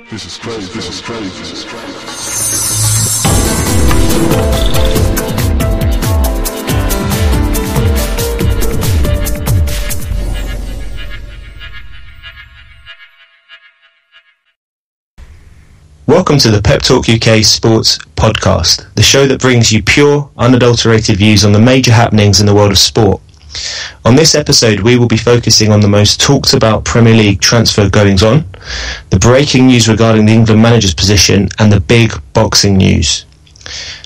This is crazy, this is crazy, this is crazy. Welcome to the Peptalk UK Sports Podcast, the show that brings you pure, unadulterated views on the major happenings in the world of sport. On this episode, we will be focusing on the most talked about Premier League transfer goings-on, the breaking news regarding the England manager's position, and the big boxing news.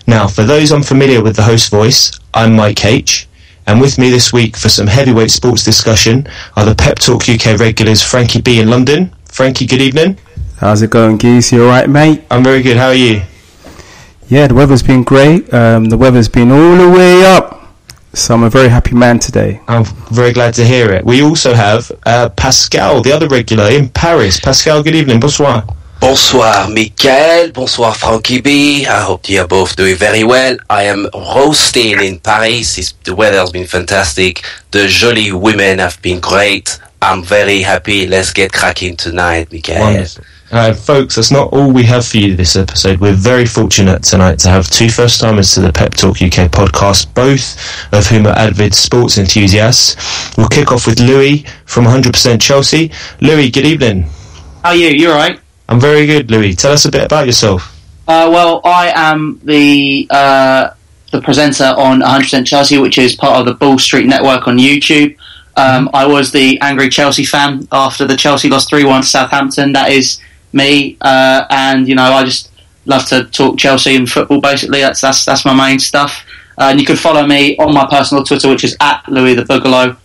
Now, for those unfamiliar with the host voice, I'm Mike H, and with me this week for some heavyweight sports discussion are the Peptalk UK regulars Frankie B in London. Frankie, good evening. How's it going, Geese? You alright, mate? I'm very good. How are you? Yeah, the weather's been great. The weather's been all the way up. So I'm a very happy man today. I'm very glad to hear it. We also have Pascal, the other regular in Paris. Pascal, good evening. Bonsoir. Bonsoir, Michael. Bonsoir, Frankie B. I hope you are both doing very well. I am roasting in Paris. The weather has been fantastic. The jolly women have been great. I'm very happy. Let's get cracking tonight, Michael. Wonderful. Folks, that's not all we have for you this episode. We're very fortunate tonight to have two first-timers to the Peptalk UK podcast, both of whom are avid sports enthusiasts. We'll kick off with Louie from 100% Chelsea. Louie, good evening. How are you? You alright? I'm very good, Louie. Tell us a bit about yourself. Well, I am the presenter on 100% Chelsea, which is part of the Ball Street Network on YouTube. I was the angry Chelsea fan after the Chelsea lost 3-1 to Southampton. That is me, and you know, I just love to talk Chelsea and football. Basically, that's my main stuff. And you can follow me on my personal Twitter, which is at Louis the Boogalo,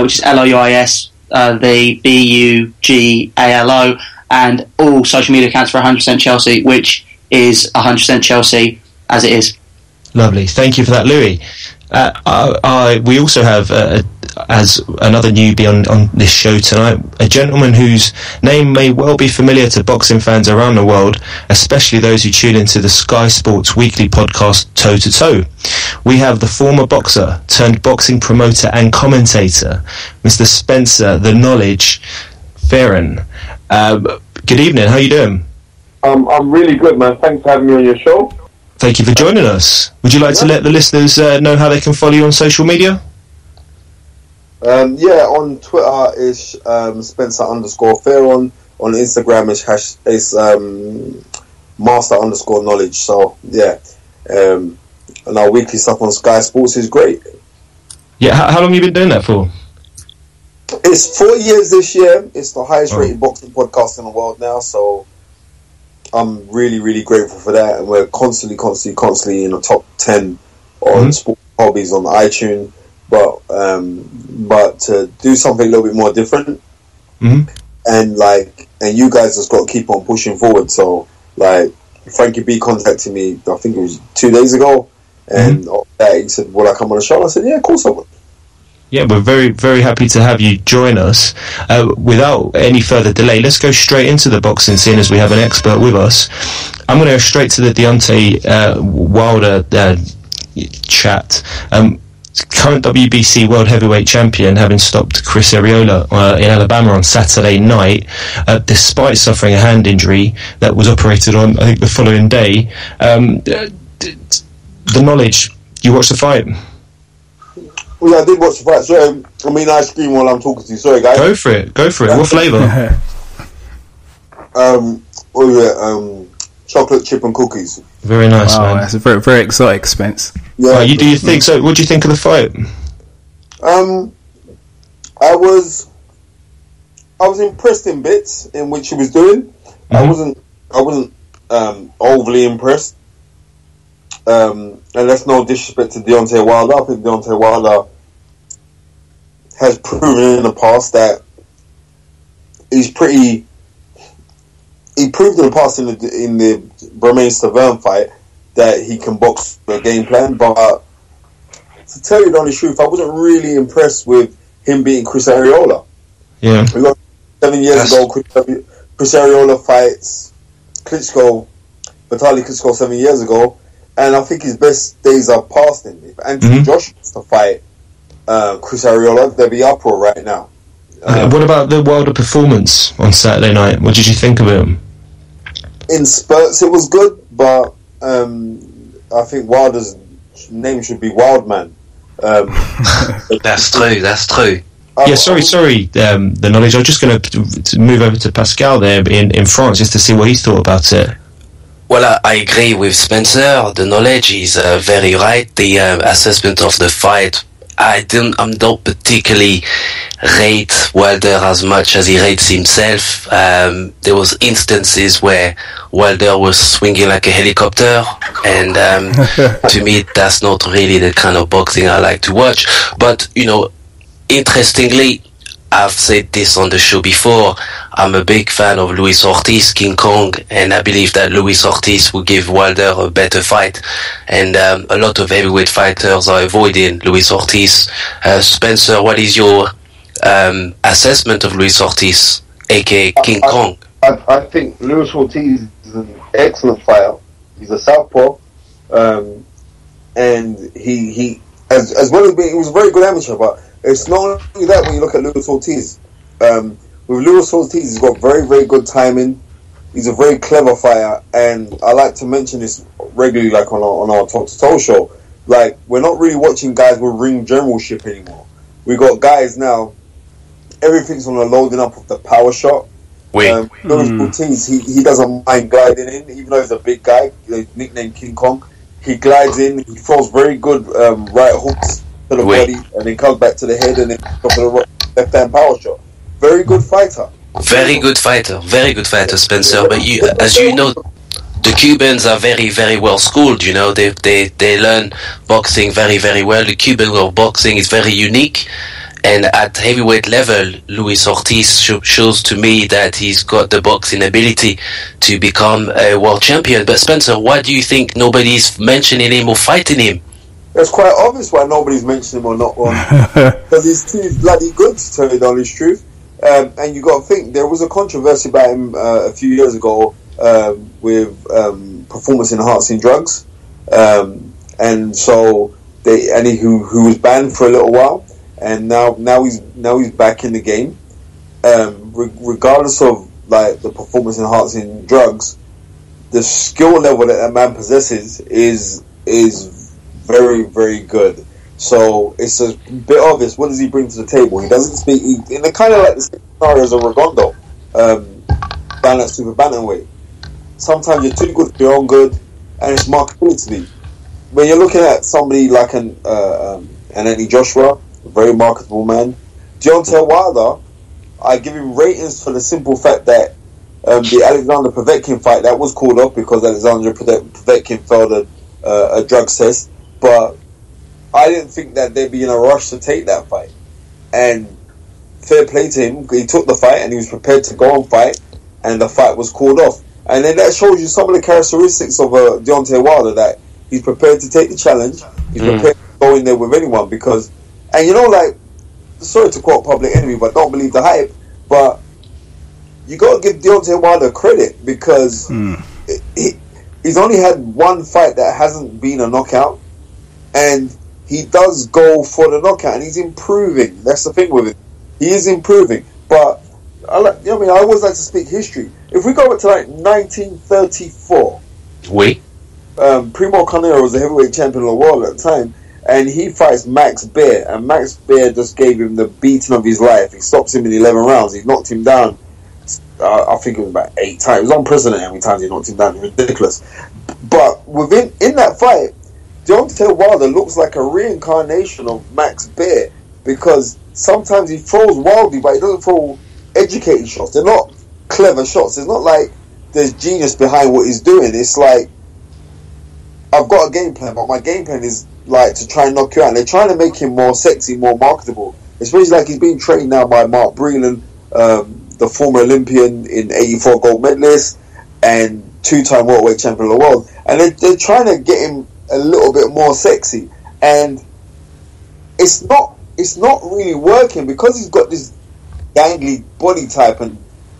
which is LOUIS the BUGALO, and all social media accounts for 100% Chelsea, which is 100% Chelsea as it is. Lovely, thank you for that, Louis. We also have, as another newbie on this show tonight, a gentleman whose name may well be familiar to boxing fans around the world, especially those who tune into the Sky Sports weekly podcast Toe to Toe. We have the former boxer turned boxing promoter and commentator, Mr. Spencer the Knowledge Fearon. Good evening, how are you doing? I'm really good, man. Thanks for having me on your show. Thank you for joining us. Would you like to let the listeners know how they can follow you on social media? On Twitter is Spencer_Fearon. On Instagram is Master_Knowledge. So yeah, and our weekly stuff on Sky Sports is great. Yeah, how long have you been doing that for? It's 4 years this year. It's the highest rated boxing podcast in the world now. So I'm really, really grateful for that, and we're constantly in the top 10 on sport hobbies on iTunes. But to do something a little bit more different, and you guys just got to keep on pushing forward. So like Frankie B contacted me, I think it was 2 days ago, and he said, "Will I come on the show?" I said, "Yeah, of course I would." Yeah, we're very, very happy to have you join us. Without any further delay, let's go straight into the boxing scene as we have an expert with us. I'm going to go straight to the Deontay Wilder chat. Current WBC World Heavyweight Champion, having stopped Chris Arreola in Alabama on Saturday night, despite suffering a hand injury that was operated on, I think, the following day. The Knowledge, you watched the fight? Yeah, I did watch the fight. Sorry, I mean, I scream while I'm talking to you. Sorry, guys. Go for it. What flavour? Chocolate chip and cookies. Very nice, man. That's a very, very exotic, Spence. Yeah. Right, you do your thing. So, what do you think of the fight? I was impressed in bits in which he was doing. I wasn't overly impressed. And that's no disrespect to Deontay Wilder. I think Deontay Wilder has proven in the past that he proved in the past in the Bermane-Stavern fight that he can box a game plan, but to tell you the honest truth, I wasn't really impressed with him beating Chris Arreola. Yeah. 7 years ago, Chris Arreola fights Vitaly Klitschko 7 years ago, and I think his best days are past him. If Anthony Joshua was to fight Chris Arreola, they'd be uproar right now. What about the Wilder performance on Saturday night? What did you think of him? in spurts it was good, but I think Wilder's name should be Wildman. That's true. Sorry, the knowledge. I was just going to move over to Pascal there in France just to see what he thought about it. Well, I agree with Spencer. The knowledge is very right. The assessment of the fight, I don't particularly rate Wilder as much as he rates himself. There was instances where Wilder was swinging like a helicopter, and to me, that's not really the kind of boxing I like to watch. But interestingly, I've said this on the show before, I'm a big fan of Luis Ortiz, King Kong, and I believe that Luis Ortiz will give Wilder a better fight. And a lot of heavyweight fighters are avoiding Luis Ortiz. Spencer, what is your assessment of Luis Ortiz, aka King Kong? I think Luis Ortiz is an excellent fighter. He's a southpaw, and he as well as being, he was a very good amateur, but it's not only that when you look at Luis Ortiz. With Luis Ortiz, he's got very, very good timing. He's a very clever fighter, and I like to mention this regularly, like on our Talk to Toe show. Like, we're not really watching guys with ring generalship anymore. We got guys now. Everything's on the loading up of the power shot. Luis Ortiz, he doesn't mind gliding in, even though he's a big guy, nicknamed King Kong. He glides in. He throws very good right hooks to the body, and then comes back to the head, and then to the left hand power shot. Very good fighter. Very good fighter, Spencer. But as you know, the Cubans are very, very well schooled. They learn boxing very, very well. The Cuban boxing is very unique, and at heavyweight level, Luis Ortiz shows to me that he's got the boxing ability to become a world champion. But Spencer, why do you think nobody's mentioning him or fighting him? It's quite obvious why nobody's mentioning him or not one. Because he's too bloody good, to tell you the honest truth. And you got to think, there was a controversy about him a few years ago with performance enhancing drugs, and so who was banned for a little while, and now he's back in the game. Regardless of like the performance enhancing drugs, the skill level that man possesses is very, very good. So it's a bit obvious. What does he bring to the table? He doesn't speak in the kind of like the same scenario as a Regondo, down at super bantamweight. Sometimes you're too good for your own good, and it's marketability. When you're looking at somebody like an Anthony Joshua, a very marketable man, Deontay Wilder, I give him ratings for the simple fact that the Alexander Povetkin fight that was called off because Alexander Povetkin failed a drug test, but I didn't think that they'd be in a rush to take that fight. And fair play to him, he took the fight and he was prepared to go and fight, and the fight was called off. And then that shows you some of the characteristics of Deontay Wilder, that he's prepared to take the challenge, he's prepared to go in there with anyone, because, and like, sorry to quote Public Enemy, but don't believe the hype, but you got to give Deontay Wilder credit, because he's only had one fight that hasn't been a knockout, and he does go for the knockout, and he's improving. That's the thing with it. He is improving. But I always like to speak history. If we go back to like 1934, Primo Carnero was the heavyweight champion of the world at the time, and he fights Max Baer, and Max Baer just gave him the beating of his life. He stops him in 11 rounds. He knocked him down. I think it was about 8 times. It was unprecedented how many times he knocked him down. It was ridiculous. But in that fight, Deontay Wilder looks like a reincarnation of Max Baer, because sometimes he throws wildly, but he doesn't throw educated shots. They're not clever shots. It's not like there's genius behind what he's doing. It's like, I've got a game plan, but my game plan is like to try and knock you out. And they're trying to make him more sexy, more marketable. Especially like he's being trained now by Mark Breland, the former Olympian in 84 gold medalist and 2-time welterweight champion of the world. And they're trying to get him a little bit more sexy, and it's not really working, because he's got this gangly body type and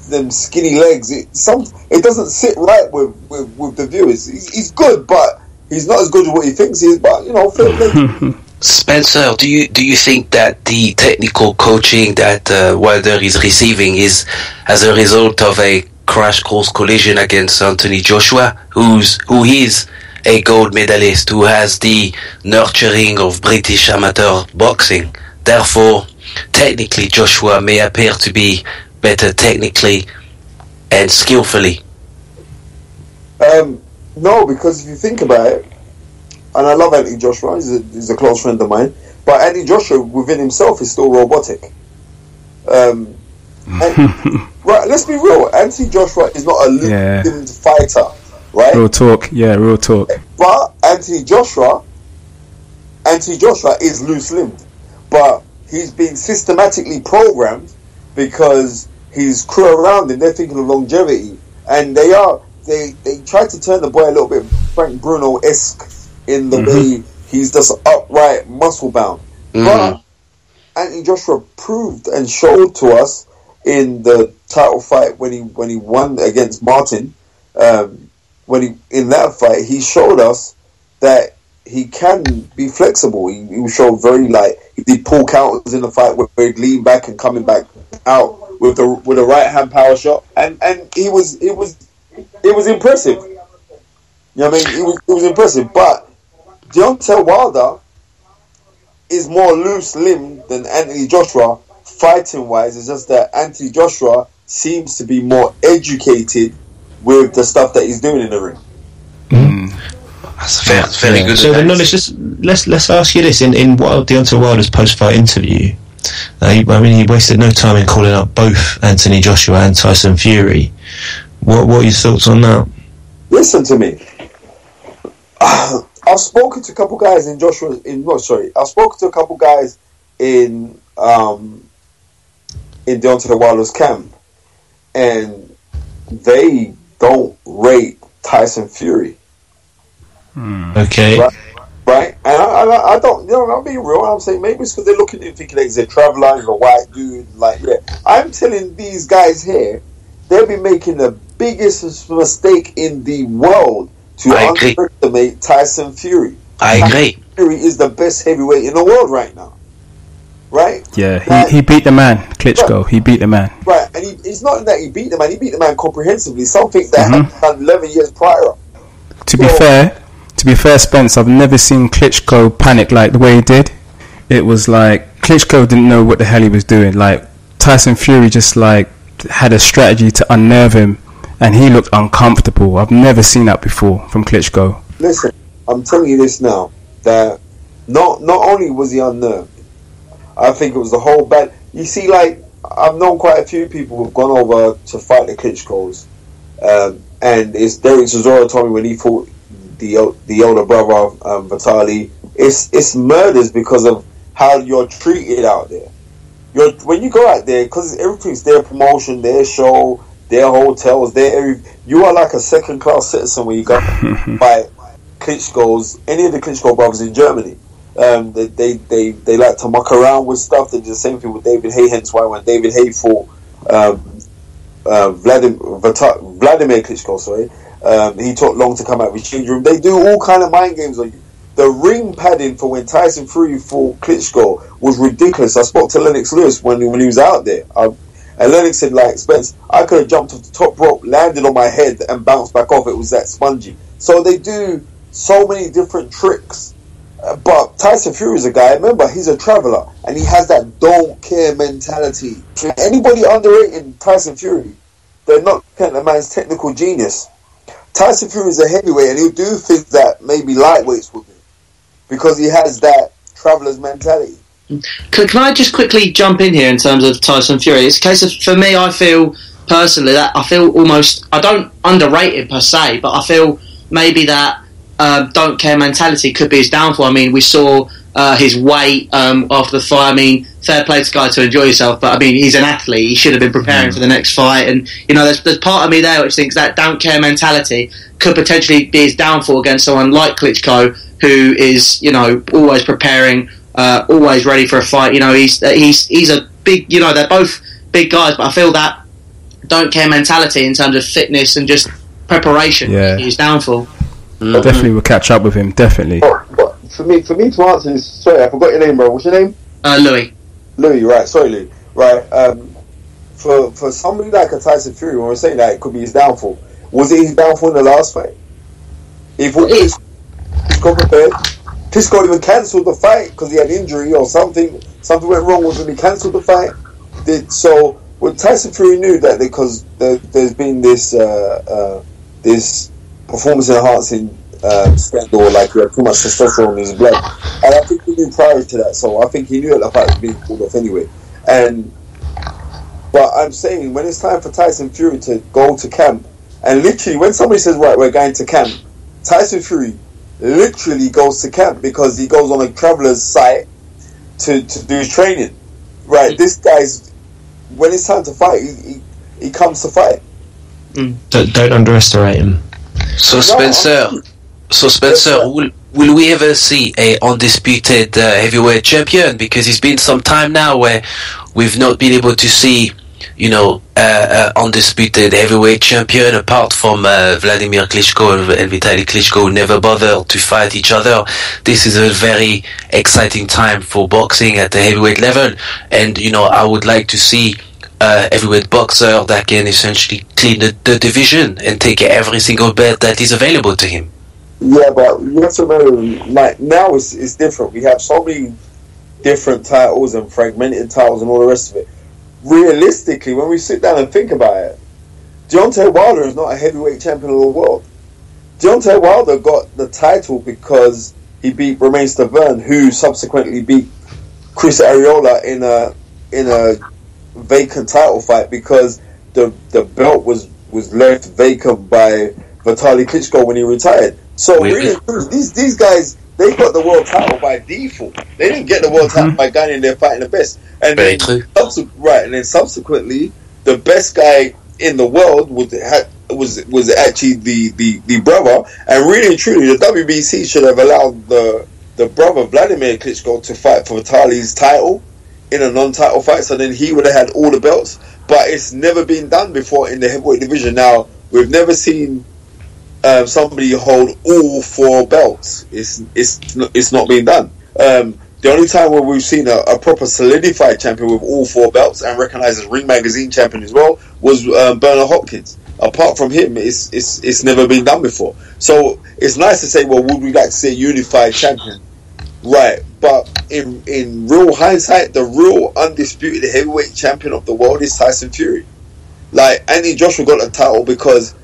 them skinny legs. It doesn't sit right with the viewers. He's good, but he's not as good as what he thinks he is. But fair play. Spencer, do you think that the technical coaching that Wilder is receiving is as a result of a crash course collision against Anthony Joshua, who is a gold medalist, who has the nurturing of British amateur boxing. Therefore, technically, Joshua may appear to be better technically and skillfully. No, because if you think about it, and I love Anthony Joshua, he's a close friend of mine, but Anthony Joshua within himself is still robotic. And, right, let's be real, Anthony Joshua is not a limbed fighter, right? Real talk. But Anthony Joshua is loose-limbed, but he's been systematically programmed because his crew around him, they're thinking of longevity, and they try to turn the boy a little bit Frank Bruno-esque in the way he's just upright, muscle-bound. But Anthony Joshua proved and showed to us in the title fight when he won against Martin. In that fight, he showed us that he can be flexible. He showed he did pull counters in the fight where he'd lean back and coming back out with a right hand power shot, and it was impressive. You know what I mean? It was impressive. But Deontay Wilder is more loose-limbed than Anthony Joshua fighting-wise. It's just that Anthony Joshua seems to be more educated with the stuff that he's doing in the ring. That's very good. So, Knowledge, let's ask you this: in Deontay Wilder's post-fight interview, he wasted no time in calling out both Anthony Joshua and Tyson Fury. What are your thoughts on that? Listen to me. I've spoken to a couple guys I've spoken to a couple guys in Deontay Wilder's camp, and they don't rate Tyson Fury. Okay. Right? And I don't, I'm being real. I'm saying maybe it's because they're looking at him thinking he's a traveller, he's a white dude. I'm telling these guys here, they'll be making the biggest mistake in the world to underestimate Tyson Fury. I agree. Tyson Fury is the best heavyweight in the world right now. Right? Yeah, he beat the man, Klitschko. Right. He beat the man. Right, and it's not that he beat the man. He beat the man comprehensively. Something that happened 11 years prior. To be fair, Spence, I've never seen Klitschko panic like the way he did. It was like Klitschko didn't know what the hell he was doing. Like Tyson Fury just had a strategy to unnerve him, and he looked uncomfortable. I've never seen that before from Klitschko. Listen, I'm telling you this now, that not only was he unnerved, I think it was the whole bad. You see, I've known quite a few people who've gone over to fight the Klitschkos, and it's Derek Chisora told me when he fought the older brother Vitaly, it's murders because of how you're treated out there. When you go out there, because everything's their promotion, their show, their hotels, you are like a second-class citizen when you go by Klitschko's, any of the Klitschko brothers in Germany. They like to muck around with stuff. They do the same thing with David Haye. Hence why when David Haye fought Vladimir Klitschko, he took long to come out of his change room. They do all kind of mind games on you. The ring padding for when Tyson Fury fought Klitschko was ridiculous. I spoke to Lennox Lewis when he was out there, and Lennox said, Spence, I could have jumped off the top rope, landed on my head, and bounced back off. It was that spongy. So they do so many different tricks. But Tyson Fury is a guy, remember, he's a traveller, and he has that don't care mentality. Anybody underrating Tyson Fury, they're not looking at the man's technical genius. Tyson Fury is a heavyweight, and he'll do things that maybe lightweights would do, because he has that traveller's mentality. Can I just quickly jump in here in terms of Tyson Fury? It's a case of, for me, I feel personally that I don't underrate him per se, but I feel maybe that don't care mentality could be his downfall. I mean, we saw his weight after the fight. I mean, fair play to the guy to enjoy himself, but I mean, he's an athlete. He should have been preparing for the next fight. And there's part of me there which thinks that don't care mentality could potentially be his downfall against someone like Klitschko, who is always preparing, always ready for a fight. He's a big. They're both big guys, but I feel that don't care mentality in terms of fitness and just preparation is his downfall. Definitely will catch up with him, definitely. But for me to answer this, sorry, I forgot your name, bro. What's your name? Louie. Louie, right. Sorry, Louie. Right. for somebody like a Tyson Fury, when we're saying that it could be his downfall, was it his downfall in the last fight? If Klitschko prepared, Klitschko even cancelled the fight because he had injury or something. Something went wrong with him. He cancelled the fight. So when Tyson Fury knew that because there's been this this performance enhancing scandal, like he had too much testosterone in his blood, and I think he knew prior to that. So I think he knew that the fight was being called off anyway. But I'm saying when it's time for Tyson Fury to go to camp, and literally when somebody says, right, we're going to camp, Tyson Fury literally goes to camp because he goes on a traveler's site to do his training. Right, this guy's, when it's time to fight, he comes to fight. Don't underestimate him. So Spencer, will we ever see a undisputed heavyweight champion? Because it's been some time now where we've not been able to see, undisputed heavyweight champion apart from Vladimir Klitschko and Vitaly Klitschko, who never bothered to fight each other. This is a very exciting time for boxing at the heavyweight level, and I would like to see a heavyweight boxer that can essentially clean the division and take every single belt that is available to him. Yeah, but you have to remember, like, now it's different. We have so many different titles and fragmented titles and all the rest of it. Realistically, when we sit down and think about it, Deontay Wilder is not a heavyweight champion of the world. Deontay Wilder got the title because he beat Romain Stavern, who subsequently beat Chris Arreola in a vacant title fight because the belt was left vacant by Vitaly Klitschko when he retired. So really, these guys, they got the world title by default. They didn't get the world title by going in there fighting the best. And then, subsequently, the best guy in the world was actually the brother. And really and truly, the WBC should have allowed the brother Vladimir Klitschko to fight for Vitaly's title in a non-title fight. So then he would have had all the belts. But it's never been done before in the heavyweight division. Now we've never seen somebody hold all 4 belts. It's not being done. The only time where we've seen a proper solidified champion with all 4 belts and recognized as Ring Magazine champion as well was Bernard Hopkins. Apart from him, it's never been done before. So it's nice to say, well, would we like to see a unified champion? Right, but in real hindsight, the real undisputed heavyweight champion of the world is Tyson Fury. Like, Anthony Joshua got the title because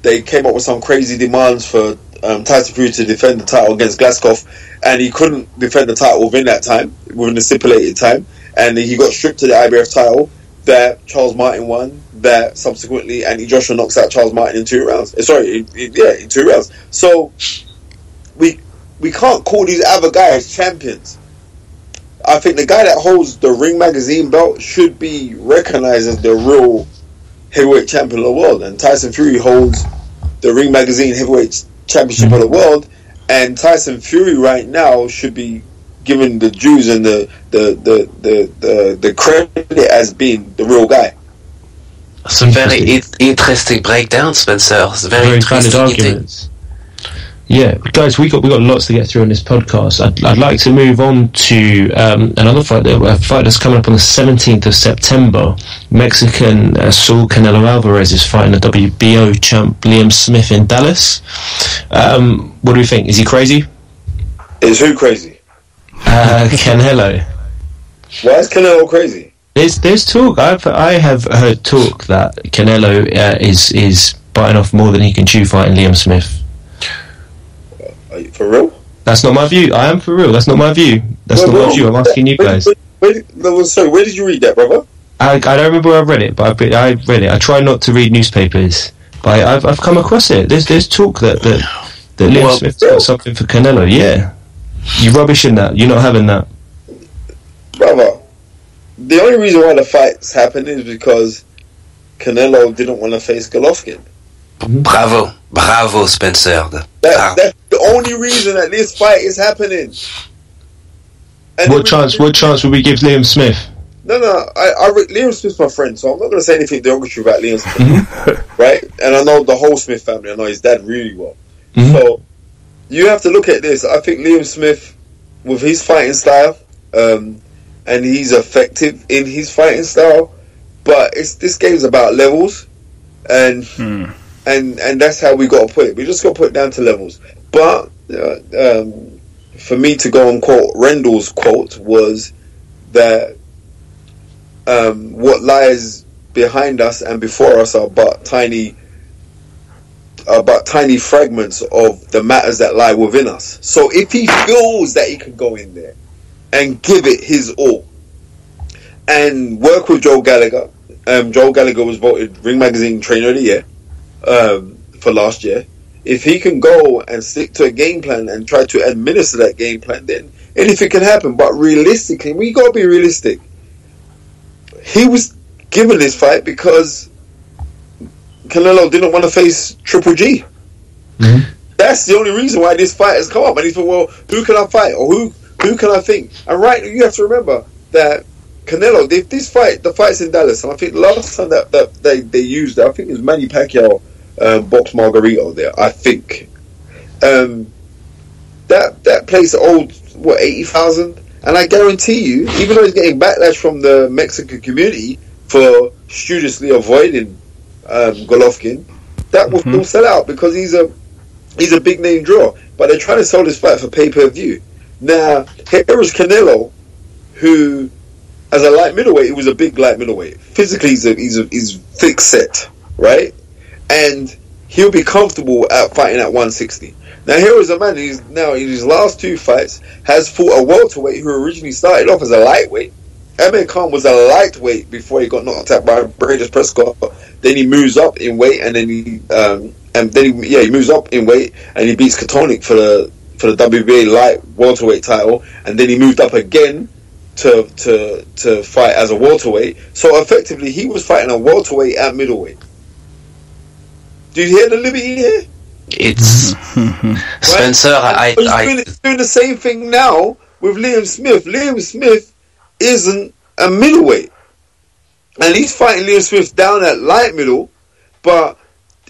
they came up with some crazy demands for Tyson Fury to defend the title against Glasgow, and he couldn't defend the title within the stipulated time, and he got stripped to the IBF title that Charles Martin won, that subsequently Anthony Joshua knocks out Charles Martin in 2 rounds. In 2 rounds. So we can't call these other guys champions. I think the guy that holds the Ring Magazine belt should be recognized as the real heavyweight champion of the world, and Tyson Fury holds the Ring Magazine heavyweight championship of the world, and Tyson Fury right now should be given the dues and the credit as being the real guy. It's a very interesting breakdown, Spencer. It's very interesting arguments. Yeah, guys, we got lots to get through on this podcast. I'd like to move on to another fight. A fight that's coming up on the 17th of September. Mexican Saul Canelo Alvarez is fighting the WBO champ Liam Smith in Dallas. What do we think? Is he crazy? Is who crazy? Canelo. Why is Canelo crazy? There's talk. I have heard talk that Canelo is biting off more than he can chew fighting Liam Smith. Are you for real? That's not my view. I am for real. That's not my view. That's not my view. I'm asking you guys. Where did you read that, brother? I don't remember where I read it, but I read it. I try not to read newspapers, but I've come across it. There's talk that Liam Smith's got something for Canelo. Yeah, you rubbishing that. You're not having that, brother. The only reason why the fight's happened is because Canelo didn't want to face Golovkin. Bravo, Spencer. That's the only reason that this fight is happening. And what chance would we give Liam Smith? No, Liam Smith's my friend, so I'm not going to say anything derogatory about Liam Smith, right? And I know the whole Smith family. I know his dad really well. So you have to look at this. I think Liam Smith, with his fighting style, and he's effective in his fighting style, But this game's about levels, and that's how we got to put it. We just got to put it down to levels. But for me to go and quote Rendell's quote was that what lies behind us and before us are but tiny fragments of the matters that lie within us. So if he feels that he can go in there and give it his all and work with Joe Gallagher, Joe Gallagher was voted Ring Magazine Trainer of the Year for last year. If he can go and stick to a game plan and try to administer that game plan, then anything can happen. But realistically, we got to be realistic. He was given this fight because Canelo didn't want to face Triple G. Mm-hmm. That's the only reason why this fight has come up. And he thought, well, who can I fight? Or who can I think? And right, you have to remember that Canelo, if the fight's in Dallas, and I think the last time that they used it, I think it was Manny Pacquiao boxed Margarito there, I think. That place holds, 80,000? And I guarantee you, even though he's getting backlash from the Mexican community for studiously avoiding Golovkin, that will still sell out because he's a big name draw. But they're trying to sell this fight for pay-per-view. Now, here is Canelo, who, as a light middleweight, he was a big light middleweight. Physically, he's thick set, right? And he'll be comfortable at fighting at 160. Now, here is a man who's now in his last two fights has fought a welterweight who originally started off as a lightweight. Amir Khan was a lightweight before he got knocked out by Brandis Prescott. Then he moves up in weight, and then he moves up in weight, and he beats Kotonik for the WBA light welterweight title, and then he moved up again to fight as a welterweight. So effectively, he was fighting a welterweight at middleweight. Do you hear the liberty here? It's Spencer. He's doing the same thing now with Liam Smith. Liam Smith isn't a middleweight, and he's fighting Liam Smith down at light middle, but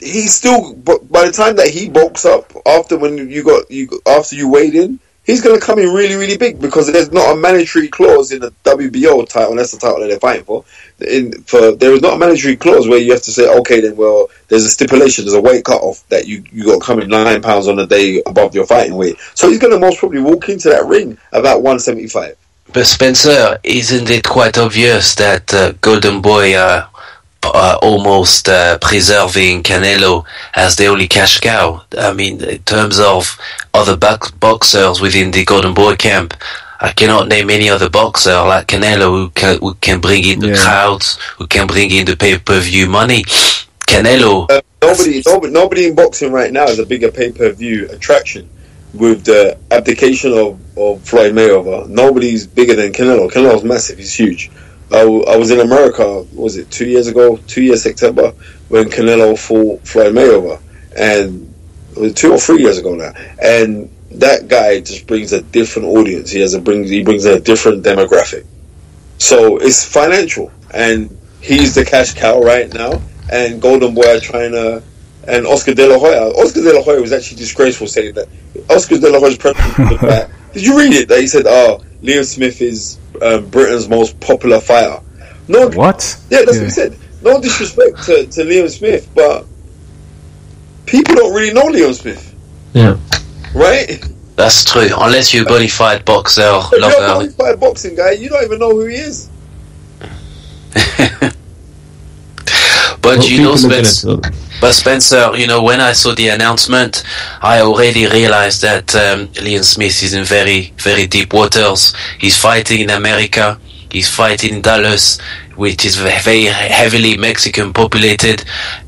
he's still. But by the time that he bulks up after you weighed in, he's going to come in really, really big because there's not a mandatory clause in the WBO title, and that's the title that they're fighting for. There is not a mandatory clause where you have to say, okay, then, well, there's a stipulation, there's a weight cut-off that you got to come in 9 pounds on the day above your fighting weight. So he's going to most probably walk into that ring about 175. But Spencer, isn't it quite obvious that Golden Boy almost preserving Canelo as the only cash cow? I mean, in terms of other boxers within the Golden Boy camp, I cannot name any other boxer like Canelo who can bring in the crowds, who can bring in the pay-per-view money. Canelo... Nobody in boxing right now is a bigger pay-per-view attraction. With the abdication of Floyd Mayweather, nobody's bigger than Canelo. Canelo's massive, he's huge. I was in America, was it 2 years ago, 2 years September, when Canelo fought Floyd Mayweather, and it was 2 or 3 years ago now, and that guy just brings a different audience. He brings a different demographic. So it's financial, and he's the cash cow right now, and Golden Boy are trying to, and Oscar De La Hoya. Oscar De La Hoya was actually disgraceful saying that. Oscar De La Hoya's president back. Did you read it? That he said, Liam Smith is Britain's most popular fighter. No, what? Yeah, that's what he said. No disrespect to Liam Smith, but people don't really know Liam Smith. Yeah. Right? That's true. Unless you're a bona fide boxer. If you're a bona fide boxing guy, you don't even know who he is. But Spencer, when I saw the announcement, I already realized that Liam Smith is in very, very deep waters. He's fighting in America. He's fighting in Dallas, which is very heavily Mexican populated.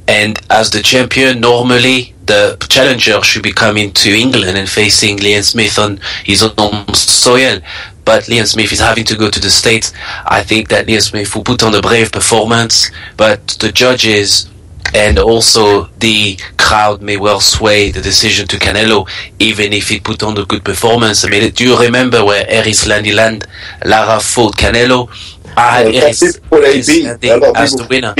And as the champion, normally the challenger should be coming to England and facing Liam Smith on his own soil. But Liam Smith is having to go to the States. I think that Liam Smith will put on a brave performance, but the judges and also the crowd may well sway the decision to Canelo, even if he put on a good performance. I mean, do you remember where Eris Landiland, Lara fought Canelo? I had Eris as the winner.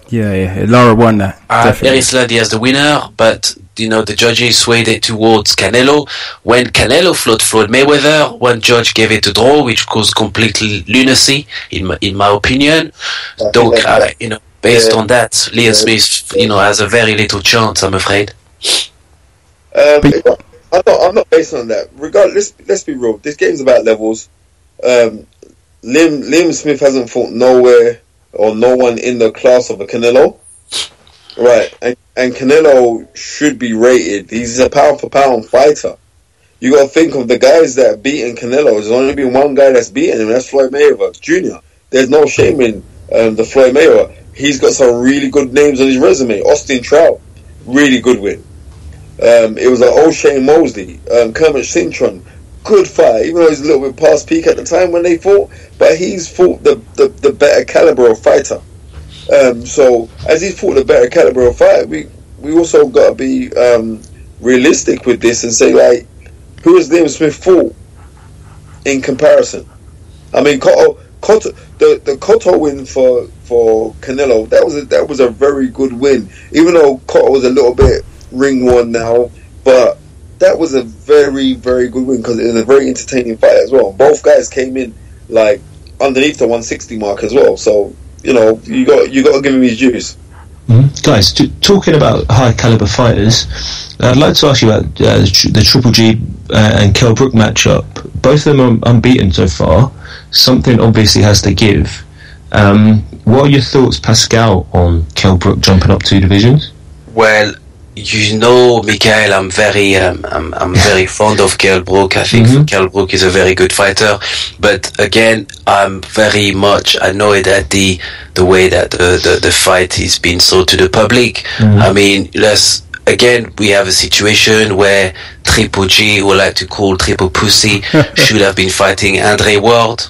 Yeah, Lara won that. I had Eris Landi as the winner, but the judges swayed it towards Canelo. When Canelo fought Floyd Mayweather, one judge gave it a draw, which caused complete lunacy, in my opinion. Donc, based on that, Liam Smith, has a very little chance, I'm afraid. I'm not based on that. Regardless, let's be real. This game's about levels. Liam Smith hasn't fought nowhere or no one in the class of a Canelo. Right, and Canelo should be rated. He's a pound for pound fighter. You got to think of the guys that have beaten Canelo. There's only been one guy that's beaten him. That's Floyd Mayweather Jr. There's no shame in the Floyd Mayweather. He's got some really good names on his resume. Austin Trout, really good win. It was O'Shea Mosley, Kermit Cintron, good fight. Even though he's a little bit past peak at the time when they fought, but he's fought the better caliber of fighter. So as he's fought the better caliber of fight, we also got to be realistic with this and say, like, who has Liam Smith fought in comparison? I mean, the Cotto win for Canelo, that was a very good win. Even though Cotto was a little bit ring worn now, but that was a very, very good win because it was a very entertaining fight as well. Both guys came in like underneath the 160 mark as well. So you got to give him his dues. Guys, talking about high caliber fighters, I'd like to ask you about the Triple G and Kell Brook matchup. Both of them are unbeaten so far. Something obviously has to give. What are your thoughts, Pascal, on Kell Brook jumping up 2 divisions? Well, Mikael, I'm very fond of Kell Brook. I think Kell Brook is a very good fighter, but again, I'm very much annoyed at the way that the fight is being sold to the public. I mean, we have a situation where Triple G, who I like to call Triple Pussy, should have been fighting Andre Ward.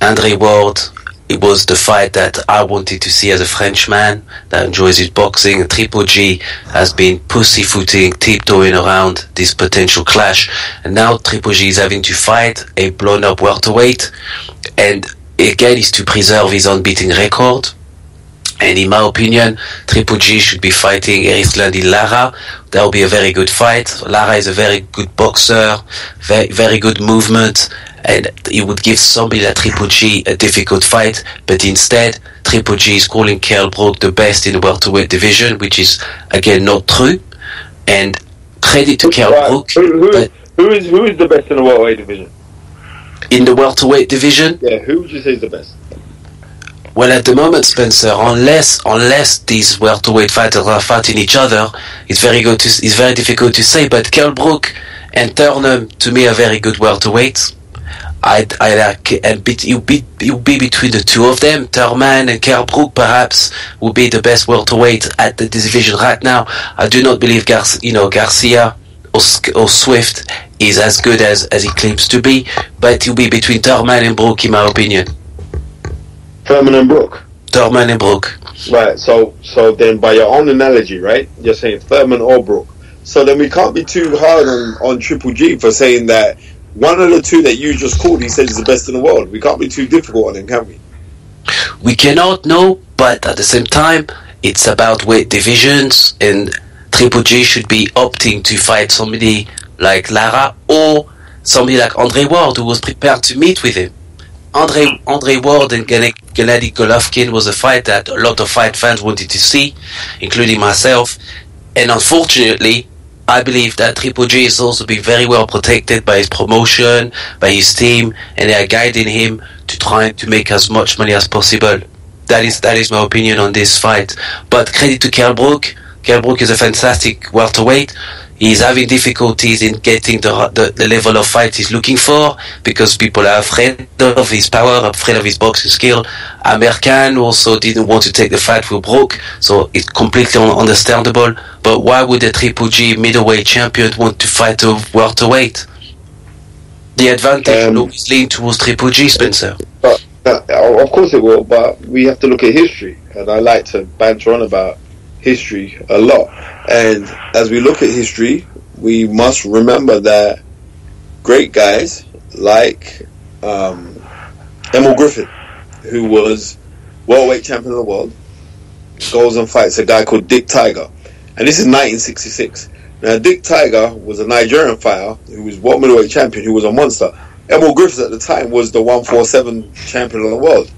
Andre Ward, it was the fight that I wanted to see as a Frenchman that enjoys his boxing. Triple G has been pussyfooting, tiptoeing around this potential clash. And now Triple G is having to fight a blown-up welterweight. And again, is to preserve his unbeaten record. And in my opinion, Triple G should be fighting Erislandy Lara. That will be a very good fight. Lara is a very good boxer, very good movement. And it would give somebody like Triple G a difficult fight, but instead Triple G is calling Kell Brook the best in the welterweight division, which is again not true. And credit to Kell Brook. Who is the best in the welterweight division? In the welterweight division? Yeah, who would you say is the best? Well, at the moment, Spencer, unless these welterweight fighters are fighting each other, it's very difficult to say. But Kell Brook and Turnham, to me, are very good welterweights. You'll be between the two of them. Thurman and Kell Brook perhaps will be the best welterweight at the division right now. I do not believe Garcia or Swift is as good as he claims to be, but he'll be between Thurman and Brook, in my opinion. Thurman and Brook. Thurman and Brook. Right. So then, by your own analogy, right, you're saying Thurman or Brook. So then we can't be too hard on Triple G for saying that one of the two that you just called, he said, is the best in the world. We can't be too difficult on him, can we? We cannot, no, but at the same time, it's about weight divisions, and Triple G should be opting to fight somebody like Lara or somebody like Andre Ward, who was prepared to meet with him. Andre Ward and Gennady Golovkin was a fight that a lot of fight fans wanted to see, including myself, and unfortunately, I believe that Triple G is also being very well protected by his promotion, by his team, and they are guiding him to try to make as much money as possible. That is my opinion on this fight. But credit to Kell Brook. Kell Brook is a fantastic welterweight. He's having difficulties in getting the level of fight he's looking for because people are afraid of his power, afraid of his boxing skill. Amir Khan also didn't want to take the fight with Brook, so it's completely understandable. But why would a Triple G middleweight champion want to fight a welterweight? The advantage will always lean towards Triple G, Spencer. Of course it will, but we have to look at history, and I like to banter on about history a lot. And as we look at history, we must remember that great guys like Emil Griffin, who was welterweight champion of the world, goes and fights a guy called Dick Tiger. And this is 1966. Now, Dick Tiger was a Nigerian fighter who was world middleweight champion, who was a monster. Emil Griffiths at the time was the 147 champion of the world.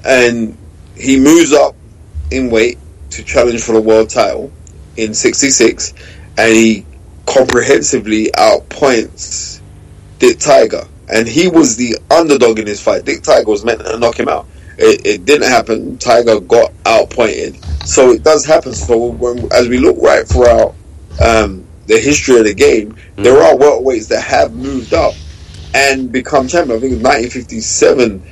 And he moves up in weight to challenge for the world title in 66, and he comprehensively outpoints Dick Tiger. And he was the underdog in this fight. Dick Tiger was meant to knock him out. It didn't happen. Tiger got outpointed. So it does happen. So as we look right throughout the history of the game, there are welterweights that have moved up and become champion. I think in 1957,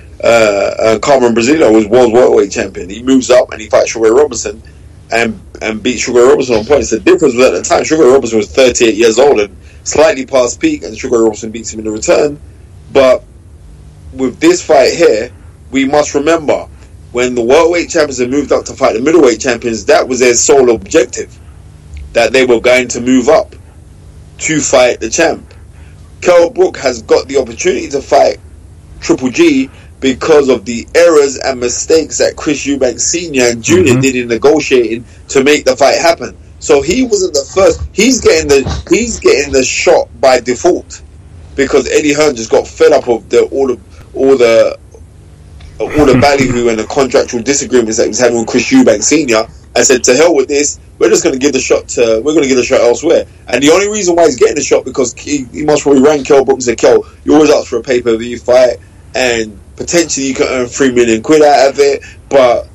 Carmen Brazillo was world welterweight champion. He moves up and he fights Sugar Ray Robinson and beats Sugar Ray Robinson on points. The difference was at the time, Sugar Ray Robinson was 38 years old and slightly past peak, and Sugar Ray Robinson beats him in the return. But with this fight here, we must remember, when the welterweight champions had moved up to fight the middleweight champions, that was their sole objective, that they were going to move up to fight the champ. Kell Brook has got the opportunity to fight Triple G because of the errors and mistakes that Chris Eubank Sr. and Jr. did in negotiating to make the fight happen. So he wasn't the first. He's getting the shot by default because Eddie Hearn just got fed up of all the ballyhoo and the contractual disagreements that he was having with Chris Eubank Sr. I said, to hell with this, we're just going to give the shot elsewhere. And the only reason why he's getting the shot, because he must probably rang Kell Brook and said, Kell, you always ask for a pay-per-view fight and potentially you can earn £3 million out of it, but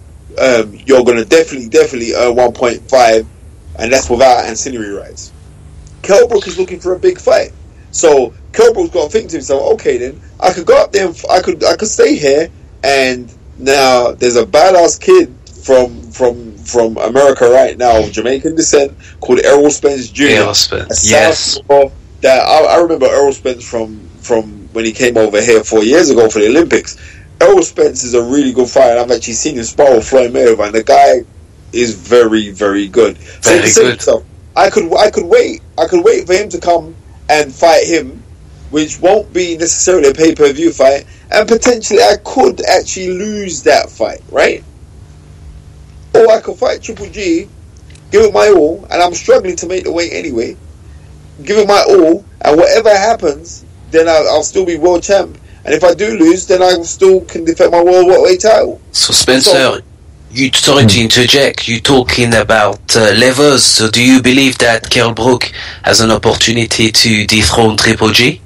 you're going to definitely earn 1.5, and that's without ancillary rights. Kell Brook is looking for a big fight. So Kell Brook's got to think to himself, okay then, I could go up there and I could stay here, and now there's a badass kid from America right now of Jamaican descent called Errol Spence Jr. Errol Spence, yes. That I remember Errol Spence from when he came over here 4 years ago for the Olympics. Errol Spence is a really good fighter. I've actually seen him spar with Floyd Mayweather, and the guy is very, very good. Very good. So I could wait for him to come and fight him, which won't be necessarily a pay-per-view fight, and potentially I could actually lose that fight, right? Or I could fight Triple G, give it my all, and I'm struggling to make the weight anyway. Give it my all, and whatever happens, then I'll still be world champ. And if I do lose, then I still can defend my world welterweight title. So Spencer, sorry to interject, you're talking about levels. So do you believe that Kell Brook has an opportunity to dethrone Triple G?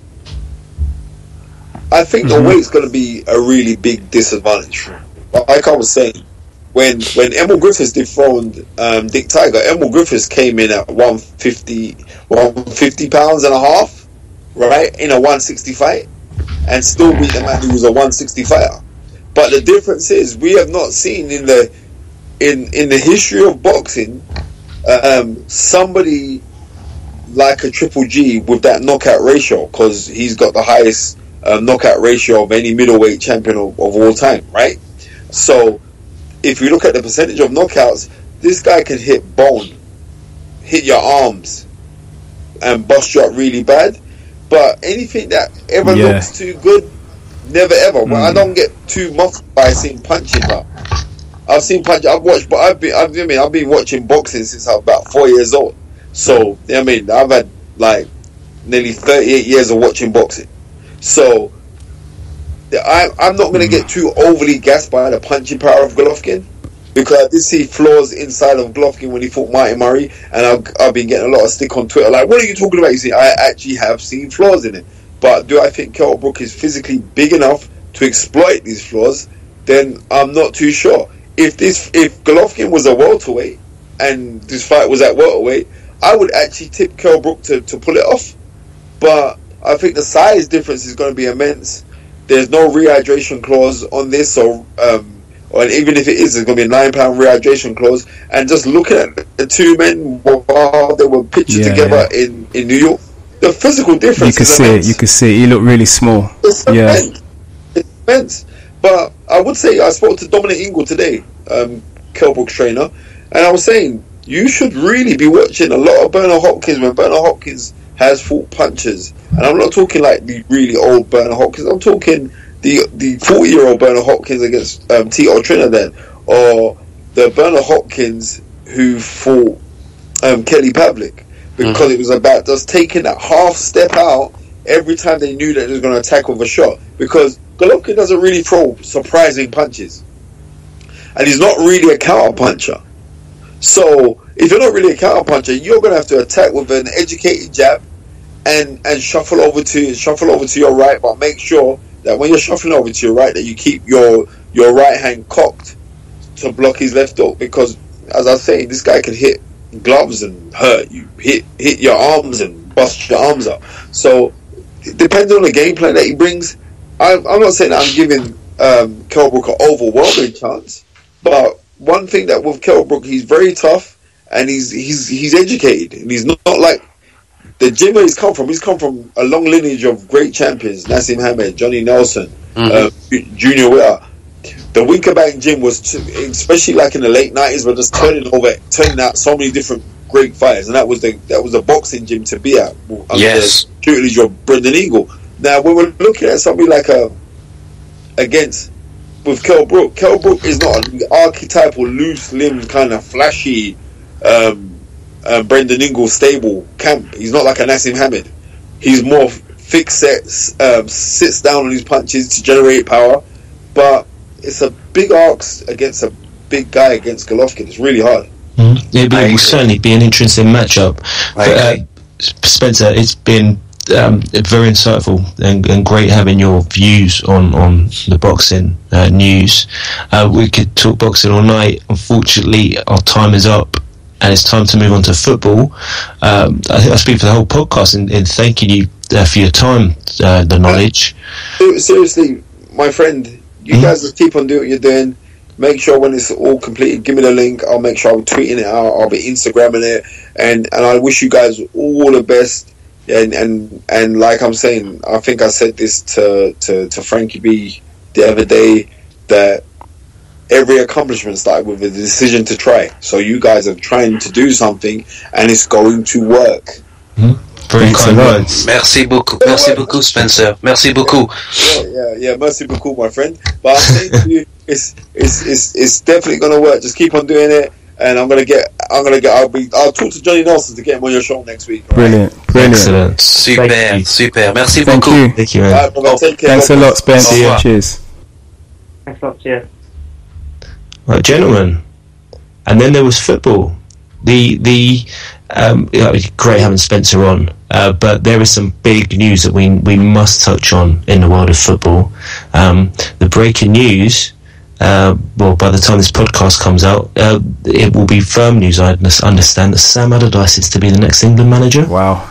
I think the weight's going to be a really big disadvantage. Like I was saying, when Emil Griffiths dethroned Dick Tiger, Emil Griffiths came in at 150 pounds and a half, right, in a 160 fight, and still beat the man who was a 160 fighter. But the difference is, we have not seen in the history of boxing somebody like a Triple G with that knockout ratio, because he's got the highest knockout ratio of any middleweight champion of all time, right? So if you look at the percentage of knockouts, this guy can hit bone, hit your arms, and bust you up really bad. But anything that ever looks too good, never ever. Well, I don't get too muffled by seeing punching. But I've seen punching. I've been watching boxing since I was about 4 years old. So I've had like nearly 38 years of watching boxing. So I'm not going to get too overly gassed by the punching power of Golovkin, because I did see flaws inside of Golovkin when he fought Martin Murray, and I've been getting a lot of stick on Twitter like, what are you talking about? You see, I actually have seen flaws in it. But do I think Kell Brook is physically big enough to exploit these flaws? Then I'm not too sure. If Golovkin was a welterweight and this fight was at welterweight, I would actually tip Kell Brook to pull it off. But I think the size difference is going to be immense. There's no rehydration clause on this, so or even if it is, there's going to be a £9 rehydration clause. And just looking at the two men while they were pictured together in New York, the physical difference. You could see it. He looked really small. It's immense. But I would say, I spoke to Dominic Ingle today, Kell Brook's trainer, and I was saying, you should really be watching a lot of Bernard Hopkins when Bernard Hopkins has fought punchers. And I'm not talking like the really old Bernard Hopkins. I'm talking the 40-year-old Bernard Hopkins against Tito Trinidad, or the Bernard Hopkins who fought Kelly Pavlik. because it was about just taking that half step out every time they knew that they was going to attack with a shot. Because Golovkin doesn't really throw surprising punches, and he's not really a counter puncher. So if you're not really a counter puncher, you're going to have to attack with an educated jab and shuffle over to your right, but make sure that when you're shuffling over to your right, that you keep your right hand cocked to block his left hook. Because, as I was saying, this guy can hit gloves and hurt you, hit your arms and bust your arms up. So, depending on the game plan that he brings, I'm not saying that I'm giving Kell Brook an overwhelming chance, but one thing that with Kell Brook, he's very tough and he's educated, and he's not like the gym where he's come from. He's come from a long lineage of great champions: Nassim Hamed, Johnny Nelson, Junior Witter. The Winkerbank gym was, especially like in the late 90s, were just turning out so many different great fighters, and that was the boxing gym to be at. Yes, the tutelage of Brendan Eagle. Now, when we're looking at something like with Kell Brook is not an archetypal, loose-limbed, kind of flashy Brendan Ingle stable camp. He's not like a Nassim Hamed. He's more fixed sets, sits down on his punches to generate power. But it's a big ask against a big guy against Golovkin. It's really hard. It will certainly be an interesting matchup. Spencer, it's been very insightful and great having your views on the boxing news. We could talk boxing all night. Unfortunately, our time is up and it's time to move on to football. I think I speak for the whole podcast in thanking you for your time, the knowledge. Seriously, my friend, you guys just keep on doing what you're doing. Make sure when it's all completed, give me the link. I'll make sure I'm tweeting it out. I'll be Instagramming it, and I wish you guys all the best. And like I'm saying, I think I said this to Frankie B the other day, that every accomplishment started with a decision to try. So you guys are trying to do something, and it's going to work. Very kind words. Merci beaucoup, Spencer. Merci beaucoup. Yeah. Merci beaucoup, my friend. But I'm saying to you, it's definitely going to work. Just keep on doing it, and I'll talk to Johnny Nelson to get him on your show next week. Brilliant. Excellent. Super. Merci Thank beaucoup. you. Thank you, man. Take care. Thanks a lot, Spencer. Cheers. Thanks a lot, cheers. Right, gentlemen. And then there was football. Great having Spencer on, but there is some big news that we must touch on in the world of football. The breaking news, by the time this podcast comes out, it will be firm news. I understand that Sam Allardyce is to be the next England manager. Wow.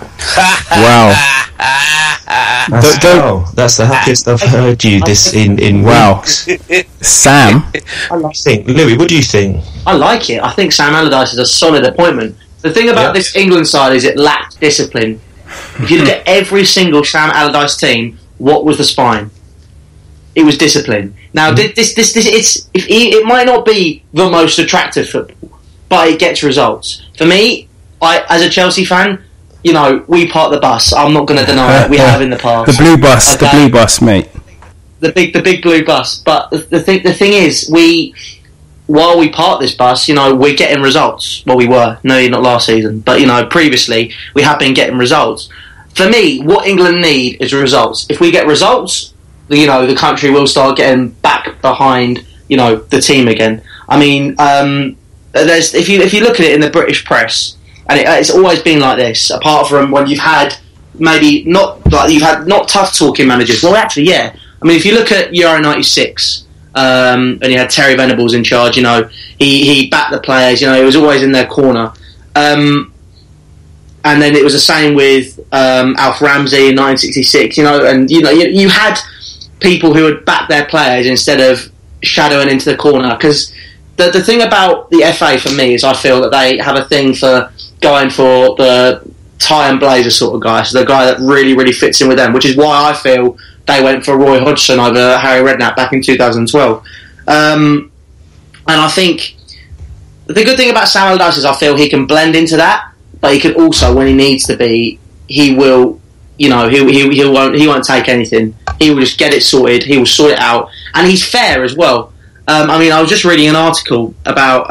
That's the happiest I've heard you this in weeks. Sam? Louie, what do you think? I like it. I think Sam Allardyce is a solid appointment. The thing about this England side is it lacked discipline. If you look at every single Sam Allardyce team, what was the spine? It was discipline. Now, it might not be the most attractive football, but it gets results. For me, as a Chelsea fan, we park the bus. I'm not going to deny it. We have in the past. The blue bus, mate. The big blue bus. But the thing is, while we park this bus, we're getting results. Well, we were. No, not last season. But, previously, we have been getting results. For me, what England need is results. If we get results, the country will start getting back behind, the team again. I mean, if you look at it in the British press, and it's always been like this, apart from when you've had not tough talking managers. Well, actually, yeah. I mean, if you look at Euro '96, and you had Terry Venables in charge, he backed the players, he was always in their corner. And then it was the same with Alf Ramsey in 1966, and you had people who would back their players instead of shadowing into the corner. Because the thing about the FA for me is I feel that they have a thing for going for the tie and blazer sort of guy, so the guy that really, really fits in with them, which is why I feel they went for Roy Hodgson over Harry Redknapp back in 2012. And I think the good thing about Sam Allardyce is I feel he can blend into that, but he can also, when he needs to be, he will, he won't take anything. He will just get it sorted. He will sort it out, and he's fair as well. I was just reading an article about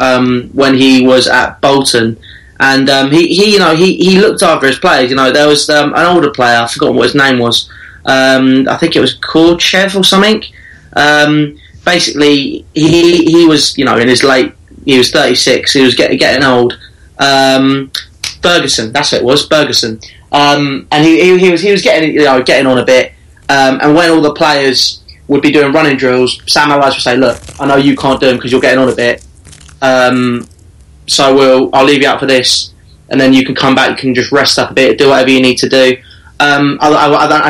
when he was at Bolton, and he had people And he looked after his players. There was an older player, I've forgotten what his name was. I think it was Korchev or something. Basically, he was in his late. He was 36. He was getting old. Bergerson, that's what it was, Bergerson. And he was getting on a bit. And when all the players would be doing running drills, Sam Allardyce would say, "Look, I know you can't do them because you're getting on a bit. So I'll leave you out for this, and then you can come back. You can just rest up a bit, do whatever you need to do." And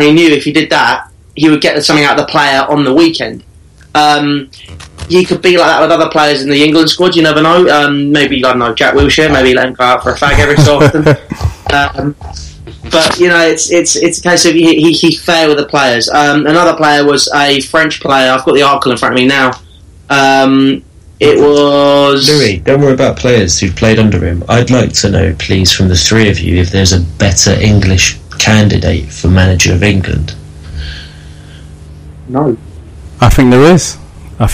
he knew if he did that, he would get something out of the player on the weekend. He could be like that with other players in the England squad. You never know. Maybe I don't know, Jack Wilshere. Maybe let him go out for a fag every so often. But it's a case of he's fair with the players. Another player was a French player. I've got the article in front of me now. It was Louis. Don't worry about players who've played under him. I'd like to know, please, from the three of you, if there's a better English candidate for manager of England. No. I think there is. I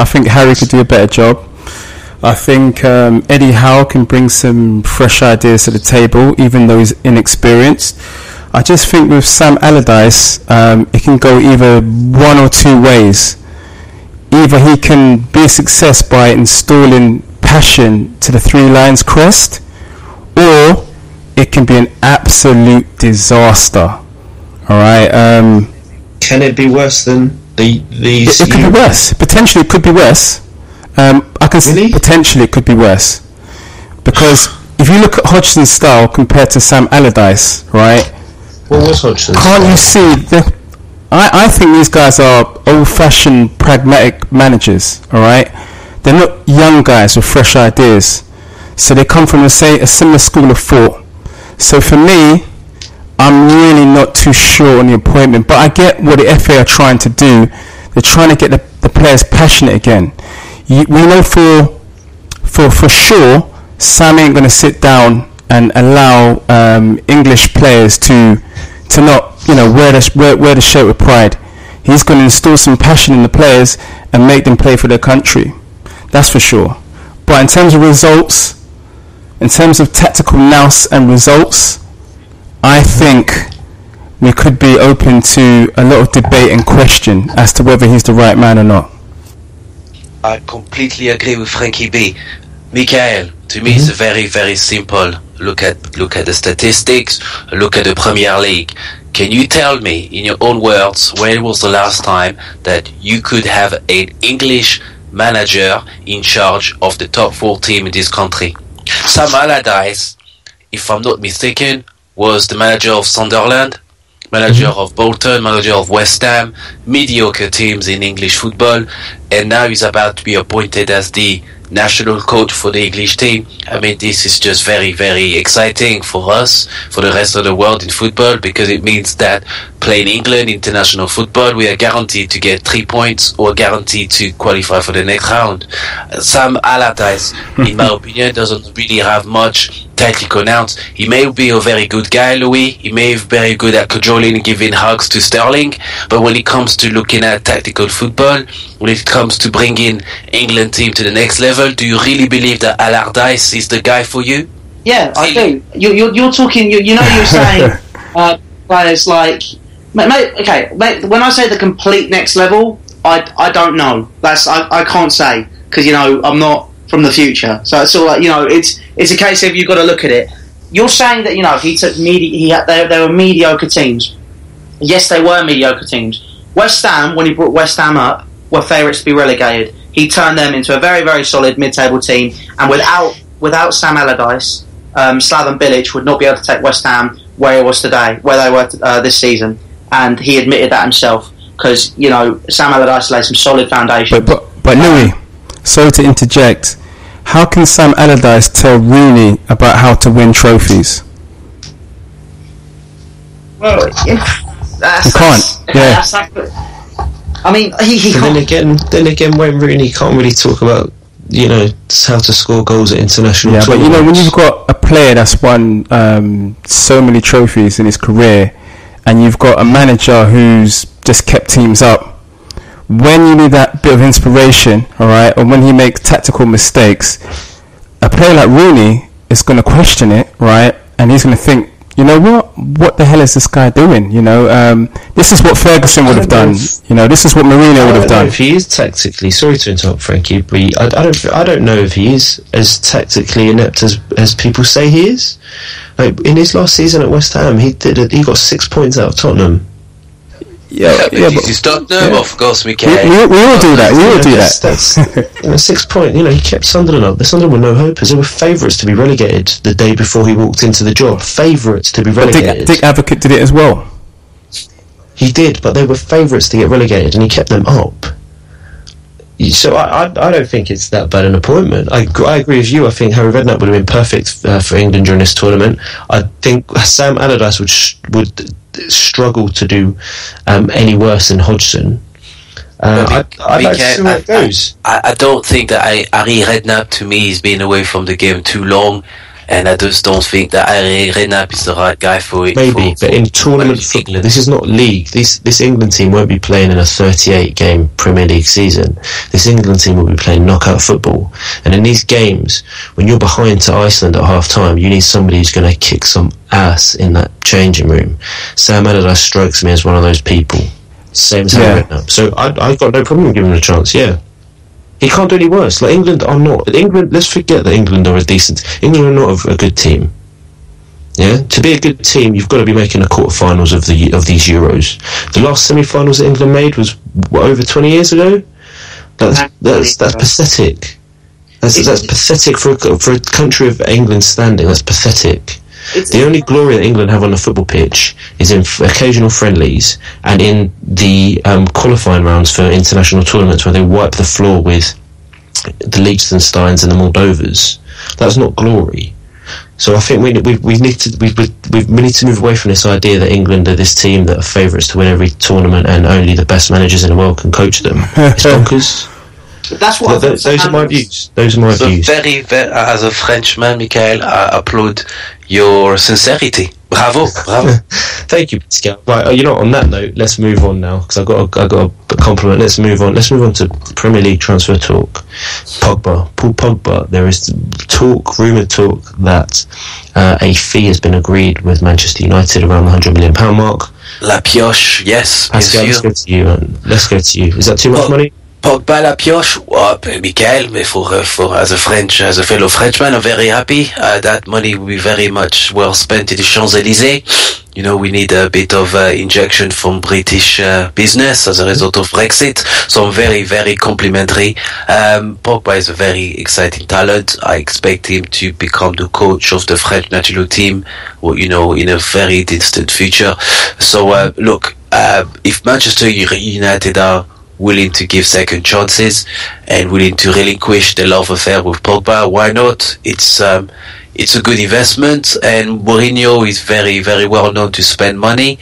think Harry could do a better job. I think Eddie Howe can bring some fresh ideas to the table, even though he's inexperienced. I just think with Sam Allardyce, it can go either one or two ways. Either he can be a success by installing passion to the Three Lions crest, or it can be an absolute disaster. Alright? Can it be worse than these? It could be worse. Potentially it could be worse. I can Really? Potentially it could be worse. Because if you look at Hodgson's style compared to Sam Allardyce, right? What was Hodgson's Can't you see I think these guys are old-fashioned, pragmatic managers. All right, they're not young guys with fresh ideas, so they come from a similar school of thought. So for me, I'm really not too sure on the appointment, but I get what the FA are trying to do. They're trying to get the players passionate again. We know for sure Sam ain't going to sit down and allow English players to not wear the shirt with pride. He's going to instill some passion in the players and make them play for their country. That's for sure. But in terms of results, in terms of tactical nous and results, I think we could be open to a lot of debate and question as to whether he's the right man or not. I completely agree with Frankie B. Michael, to me it's very, very simple. Look at the statistics, look at the Premier League. Can you tell me, in your own words, when was the last time that you could have an English manager in charge of the top 4 team in this country? Sam Allardyce, if I'm not mistaken, was the manager of Sunderland, manager of Bolton, manager of West Ham, mediocre teams in English football, and now he's about to be appointed as the national coach for the English team. I mean, this is just very, very exciting for us, for the rest of the world in football, because it means that playing England international football, we are guaranteed to get 3 points or guaranteed to qualify for the next round. Sam Allardyce, in my opinion, doesn't really have much tactical nous. He may be a very good guy, Louis. He may be very good at cajoling and giving hugs to Sterling, but when it comes to looking at tactical football, when it comes to bringing England team to the next level, do you really believe that Allardyce is the guy for you? Yeah, I do. You're talking. You're saying players like. Okay, when I say the complete next level, I don't know. I can't say because I'm not from the future. So it's all like it's a case of you've got to look at it. You're saying that if he took there were mediocre teams. Yes, they were mediocre teams. West Ham, when he brought West Ham up, were favourites to be relegated. He turned them into a very, very solid mid-table team, and without Sam Allardyce, Slaven Bilic would not be able to take West Ham where it was today, where they were this season, and he admitted that himself because Sam Allardyce laid some solid foundations. But Louis, sorry to interject. How can Sam Allardyce tell Rooney about how to win trophies? Well, he can't. Yeah. I mean, he can't. Then again, when Rooney can't really talk about how to score goals at international tournaments. But when you've got a player that's won so many trophies in his career, and you've got a manager who's just kept teams up, when you need that bit of inspiration, all right, or when he makes tactical mistakes, a player like Rooney is going to question it, right? And he's going to think, you know what the hell is this guy doing? You know, this is what Ferguson would have done. You know, this is what Mourinho would have done. If he is tactically, sorry to interrupt, Frankie, but I don't know if he is as tactically inept as people say he is. Like in his last season at West Ham, he got 6 points out of Tottenham. But he's Tottenham, of course, Mikel. We all do that. We all do that. That's 6 points. You know, he kept Sunderland up. The Sunderland were no hopers. They were favourites to be relegated the day before he walked into the job. Favourites to be relegated. Dick Advocate did it as well. He did, but they were favourites to get relegated, and he kept them up. So I don't think it's that bad an appointment. I agree with you. I think Harry Redknapp would have been perfect for England during this tournament. I think Sam Allardyce would struggle to do any worse than Hodgson. I'd like to see where it goes. I don't think that Harry Redknapp, to me, has been away from the game too long, and I just don't think that Harry Redknapp is the right guy for it. Maybe, but in tournament football, this is not league. This England team won't be playing in a 38-game Premier League season. This England team will be playing knockout football. And in these games, when you're behind to Iceland at half-time, you need somebody who's going to kick some ass in that changing room. Sam Allardyce strikes me as one of those people. Same as Harry Redknapp. So I've got no problem giving him a chance, yeah. He can't do any worse. Like England are not. Let's forget that England are England are not a good team. Yeah, to be a good team, you've got to be making the quarterfinals of these Euros. The last semi-finals that England made was over 20 years ago. That's pathetic. That's pathetic for a country of England's standing. That's pathetic. The only glory that England have on the football pitch is in occasional friendlies and in the qualifying rounds for international tournaments where they wipe the floor with the Liechtensteins and the Moldovas. That's not glory. So I think we need to move away from this idea that England are this team that are favourites to win every tournament and only the best managers in the world can coach them. It's bonkers. That's what those are my views. Those are my views. Very, very, as a Frenchman, Michael, I applaud your sincerity. Bravo. Thank you, Pascal. Right, you know, on that note, let's move on now because I got a compliment. Let's move on to Premier League transfer talk. Paul Pogba. There is rumored talk that a fee has been agreed with Manchester United around the £100 million mark. La pioche, yes. Pascal, let's go to you. Is that too much money? Pogba la pioche, Michael, but for as a fellow Frenchman, I'm very happy. That money will be very much well spent in the Champs-Élysées. You know, we need a bit of injection from British business as a result of Brexit. So I'm very, very complimentary. Pogba is a very exciting talent. I expect him to become the coach of the French national team, in a very distant future. So, look, if Manchester United are willing to give second chances and willing to relinquish the love affair with Pogba, why not? It's a good investment, and Mourinho is very, very well known to spend money,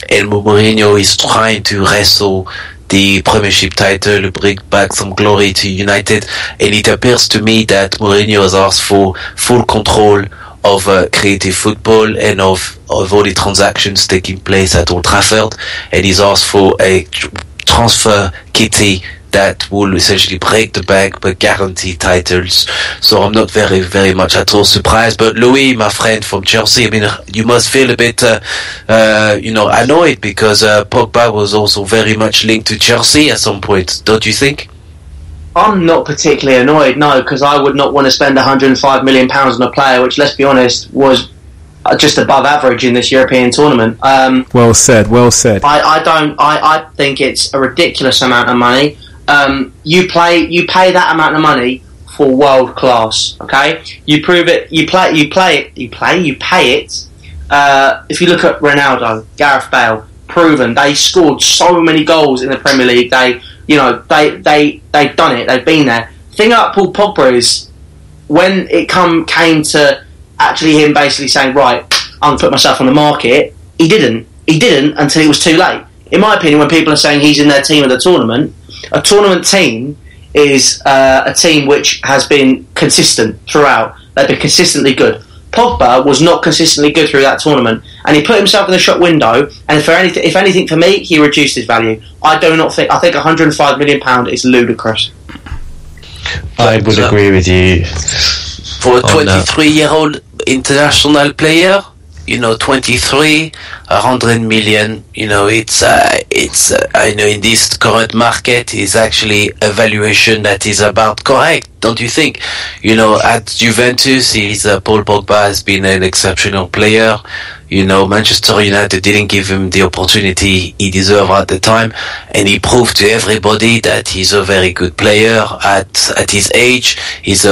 and Mourinho is trying to wrestle the Premiership title, bring back some glory to United, and it appears to me that Mourinho has asked for full control of creative football and of all the transactions taking place at Old Trafford, and he's asked for a transfer kitty that will essentially break the bank but guarantee titles. So I'm not very, very much at all surprised. But Louis, my friend from Chelsea, I mean, you must feel a bit, annoyed because Pogba was also very much linked to Chelsea at some point, don't you think? I'm not particularly annoyed, no, because I would not want to spend £105 million on a player, which, let's be honest, was just above average in this European tournament. Well said. I think it's a ridiculous amount of money. You pay that amount of money for world class. Okay, you prove it. You pay it. If you look at Ronaldo, Gareth Bale, proven they scored so many goals in the Premier League. They've done it. They've been there. The thing about Paul Pogba is when it came to actually him basically saying, right, I'm going to put myself on the market, he didn't until it was too late. In my opinion, when people are saying he's in their team of the tournament, a tournament team is a team which has been consistent throughout. They've been consistently good. Pogba was not consistently good through that tournament, and he put himself in the shop window, and if anything for me, he reduced his value. I think £105 million is ludicrous. I would agree with you. For a 23-year-old international player, 23, 100 million, it's I know in this current market is actually a valuation that is about correct, don't you think? At Juventus, Paul Pogba has been an exceptional player. Manchester United didn't give him the opportunity he deserved at the time, and he proved to everybody that he's a very good player at his age. He's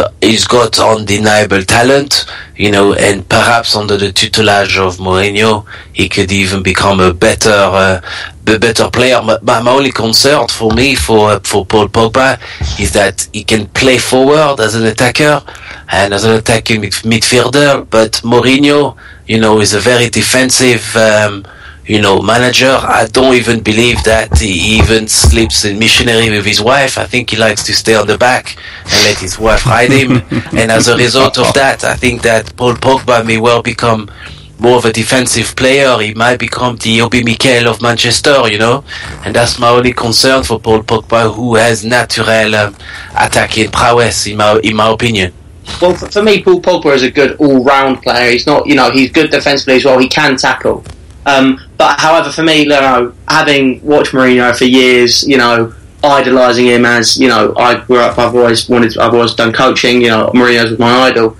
got undeniable talent, and perhaps under the tutelage of Mourinho, he could even become a better player. My only concern for Paul Pogba is that he can play forward as an attacker and as an attacking midfielder, but Mourinho, is a very defensive, manager. I don't even believe that he even sleeps in missionary with his wife. I think he likes to stay on the back and let his wife ride him. And as a result of that, I think that Paul Pogba may well become more of a defensive player. He might become the Obi Mikel of Manchester, and that's my only concern for Paul Pogba, who has natural attacking prowess, in my opinion. Well, for me, Paul Pogba is a good all-round player. He's not, he's good defensively as well. He can tackle. But however, for me, having watched Mourinho for years, idolising him as, I grew up, I've always done coaching, Mourinho was my idol.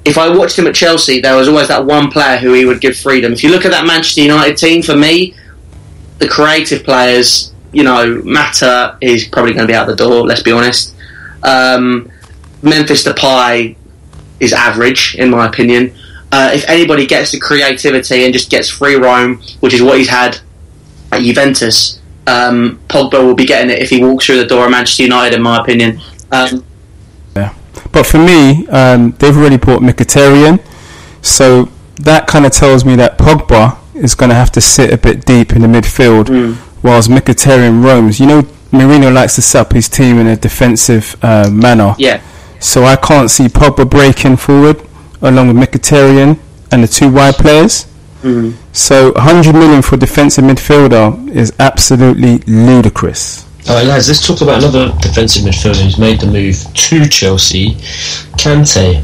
If I watched him at Chelsea, there was always that one player who he would give freedom. If you look at that Manchester United team, for me, the creative players, Mata is probably going to be out the door, let's be honest. Memphis Depay is average, in my opinion. If anybody gets the creativity and just gets free roam, which is what he's had at Juventus, Pogba will be getting it if he walks through the door of Manchester United, in my opinion. Yeah. But for me, they've already bought Mkhitaryan, so that kind of tells me that Pogba is going to have to sit a bit deep in the midfield whilst Mkhitaryan roams. Mourinho likes to set up his team in a defensive manner. Yeah. So I can't see Pogba breaking forward along with Mkhitaryan and the two wide players. So 100 million for defensive midfielder is absolutely ludicrous. Alright lads, let's talk about another defensive midfielder who's made the move to Chelsea, Kante.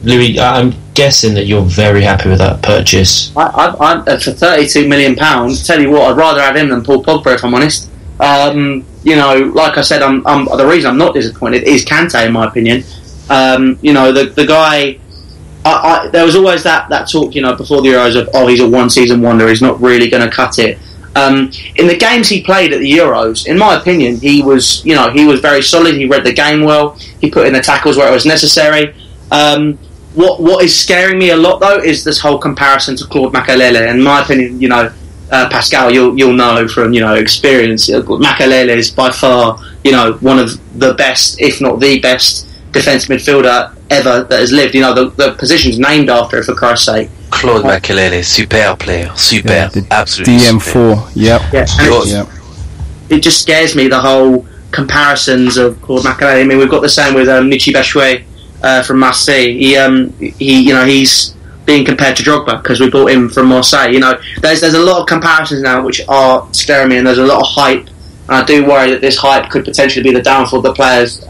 Louis, I'm guessing that you're very happy with that purchase. I'm for £32 million, tell you what, I'd rather have him than Paul Pogba, if I'm honest. Like I said, the reason I'm not disappointed is Kante, in my opinion. The guy. There was always that talk, before the Euros of, he's a one-season wonder. He's not really going to cut it. In the games he played at the Euros, in my opinion, he was very solid. He read the game well. He put in the tackles where it was necessary. What is scaring me a lot though is this whole comparison to Claude Makelele. In my opinion, Pascal, you'll know from experience. Makelele is by far one of the best, if not the best, defensive midfielder ever that has lived. The position's named after it, for Christ's sake. Claude Makelele, super player, absolutely. DM4, yep. It just scares me, the whole comparisons of Claude Makelele. I mean, we've got the same with Michy Batshuayi from Marseille. He's being compared to Drogba because we bought him from Marseille. There's a lot of comparisons now which are scaring me, and there's a lot of hype. And I do worry that this hype could potentially be the downfall of the players.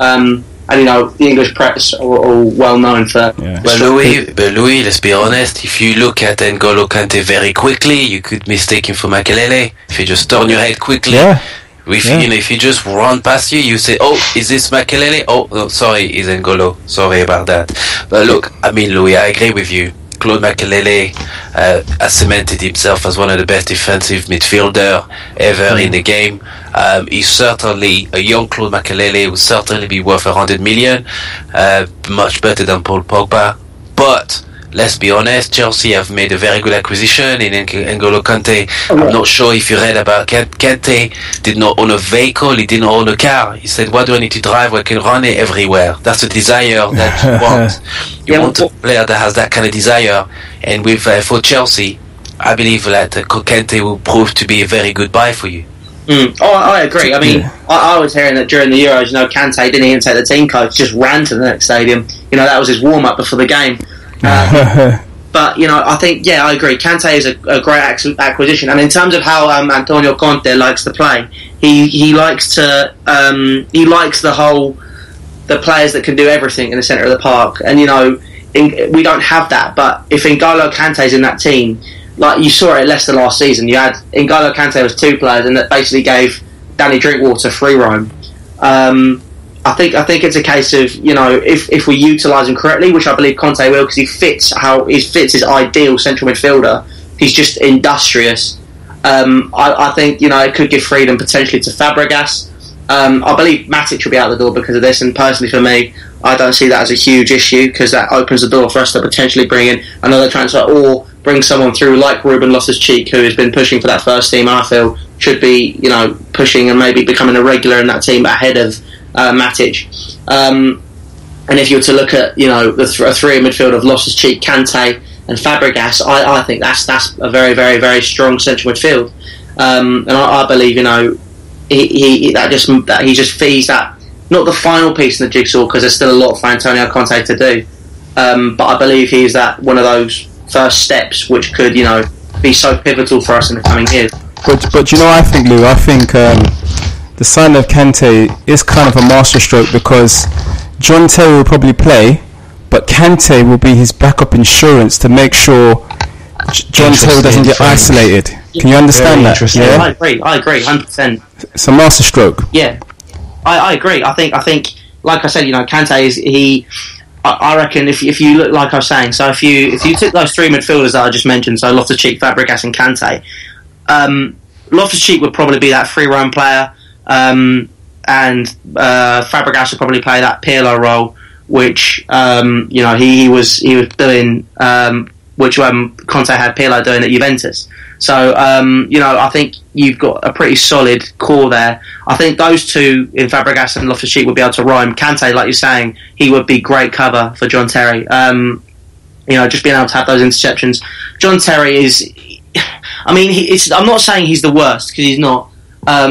And the English press are all well known for. Yeah. But Louis, let's be honest. If you look at N'Golo Kante very quickly, you could mistake him for Makelele. If you just turn your head quickly, if you just run past you say, "Oh, is this Makelele?" Oh, no, sorry, it's N'Golo. Sorry about that. But look, Louis, I agree with you. Claude Makelele has cemented himself as one of the best defensive midfielder ever in the game. He's certainly a young Claude Makelele, will certainly be worth 100 million, much better than Paul Pogba. But let's be honest, Chelsea have made a very good acquisition in N'Golo Kante. I'm not sure if you read about Kante. Did not own a vehicle, he didn't own a car. He said, "What do I need to drive? I can run it everywhere." That's a desire that you want. You want a player that has that kind of desire. And with for Chelsea, I believe that Kante will prove to be a very good buy for you. I agree. I mean, I was hearing that during the Euros, Kante didn't even take the team coach, just ran to the next stadium. That was his warm-up before the game. But I think I agree. Kante is a great acquisition, and in terms of how Antonio Conte likes to play, he likes to he likes the whole the players that can do everything in the centre of the park. And, you know, we don't have that. But if N'Golo Kante's in that team, like you saw it at Leicester last season, you had N'Golo Kante was 2 players, and that basically gave Danny Drinkwater free roam. I think it's a case of, you know, if we utilise him correctly, which I believe Conte will, because he fits his ideal central midfielder. He's just industrious. I think, you know, it could give freedom potentially to Fabregas. I believe Matic will be out the door because of this, and personally for me, I don't see that as a huge issue, because that opens the door for us to potentially bring in another transfer or bring someone through like Ruben Loftus-Cheek, who has been pushing for that first team. I feel should be, you know, pushing and maybe becoming a regular in that team ahead of Matic. And if you were to look at, you know, a three in midfield of Loftus-Cheek, Kante and Fabregas, I think that's a very, very, very strong central midfield. And I believe, you know, he just feeds that, not the final piece in the jigsaw, because there's still a lot for Antonio Conte to do. But I believe he's that one of those first steps which could, you know, be so pivotal for us in the coming years. But you know, I think, Lou, the sign of Kante is kind of a masterstroke, because John Terry will probably play, but Kante will be his backup insurance to make sure John Terry doesn't get isolated. Can you understand that? Yeah, I agree, 100%. It's a masterstroke. Yeah, I agree. I think, like I said, you know, Kante is I reckon if you look, like I was saying, so if you took those 3 midfielders that I just mentioned, so Loftus-Cheek, Fabregas, and Kante, Loftus-Cheek would probably be that free roam player, and Fabregas would probably play that Pirlo role, which you know he was doing, which Conte had Pirlo doing at Juventus. So you know, I think you've got a pretty solid core there. I think those two in Fabregas and Loftus-Cheek would be able to rhyme. Kante, like you're saying, he would be great cover for John Terry. You know, just being able to have those interceptions. John Terry is, I mean, I'm not saying he's the worst, because he's not.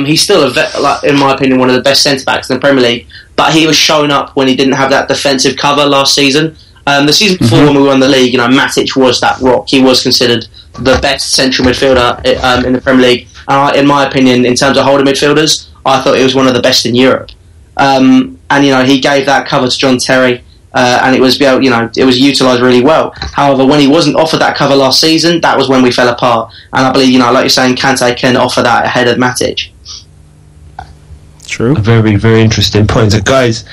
He's still, like, in my opinion, one of the best centre-backs in the Premier League. But he was showing up when he didn't have that defensive cover last season. The season before, when we won the league, you know, Matic was that rock. He was considered the best central midfielder in the Premier League. In my opinion, in terms of holding midfielders, I thought he was one of the best in Europe. And, you know, he gave that cover to John Terry, and it was, you know, it was utilised really well. However, when he wasn't offered that cover last season, that was when we fell apart. And I believe, you know, like you're saying, Kante can offer that ahead of Matic. True. A very, very interesting point. So, guys,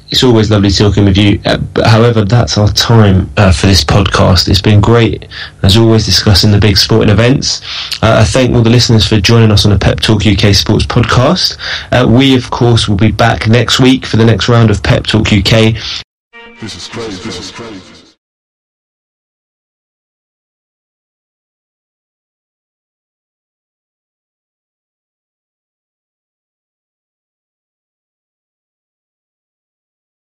it's always lovely talking with you. However, that's our time for this podcast. It's been great, as always, discussing the big sporting events. I thank all the listeners for joining us on the Peptalk UK Sports podcast. We, of course, will be back next week for the next round of Peptalk UK. This is crazy.